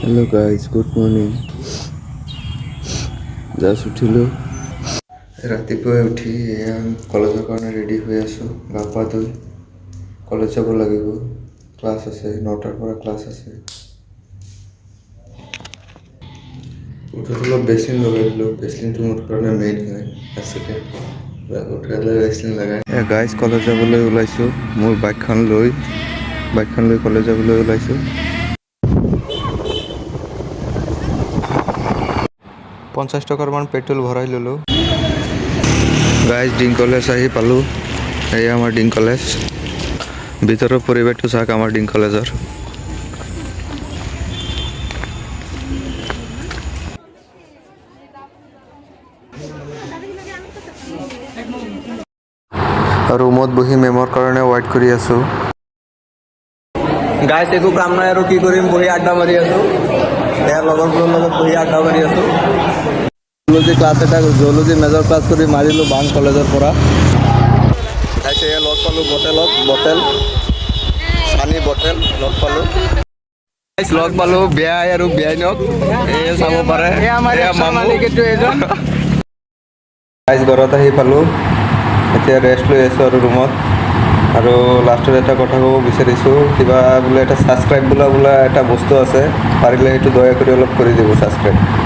Hello guys, good morning. Just উঠিলোঁ ৰাতিপুৱাই উঠি এয়া কলেজৰ কাৰণে ৰেডি হৈ আছোঁ। গা পা ধুই কলেজ যাব লাগিব। ক্লাছ আছে 9টাৰ পৰা ক্লাছ আছে। উঠোতে অলপ ভেচলিন লগাই দিলোঁ। ভেচলিনটো মোৰ কাৰণে মেইন হয়। আছিলে উঠালে ভেচলিন লগাই গাইজ কলেজ যাবলৈ ওলাইছোঁ। মোৰ বাইকখন লৈ কলেজ যাবলৈ ওলাইছোঁ। 50 টকাৰ মান পেট্ৰল ভৰাই ল'লোঁ। গাইজ ডিং কলেজ আহি পালোঁ। এয়া আমাৰ ডিং কলেজ। ভিতৰৰ পৰিৱেশটো চাওক আমাৰ ডিং কলেজৰ। ৰুমত বহি মেমৰ কাৰণে ৱেইট কৰি আছোঁ। গাইজ একো কাম নাই আৰু কি কৰিম, বহি আড্ডা মাৰি আছোঁ। ইয়াৰ লগৰবোৰৰ লগত বহি আড্ডা মাৰি আছোঁ। জুলজি মেজৰ ক্লাছ কৰি মাৰিলোঁ বাং কলেজৰ পৰা। তাৰপিছত এয়া লগ পালোঁ বটেল পানী বটেল লগ পালোঁ বেয়াই আৰু বেয়াইনক এই চাব পাৰে। গাইজ ঘৰত আহি পালোঁ। এতিয়া ৰেষ্ট লৈ আছোঁ আৰু ৰুমত। আৰু লাষ্টত এটা কথা ক'ব বিচাৰিছোঁ, কিবা বোলে এটা ছাবস্ক্ৰাইব বোলা এটা বস্তু আছে, পাৰিলে সেইটো দয়া কৰি অলপ কৰি দিব ছাবস্ক্ৰাইব।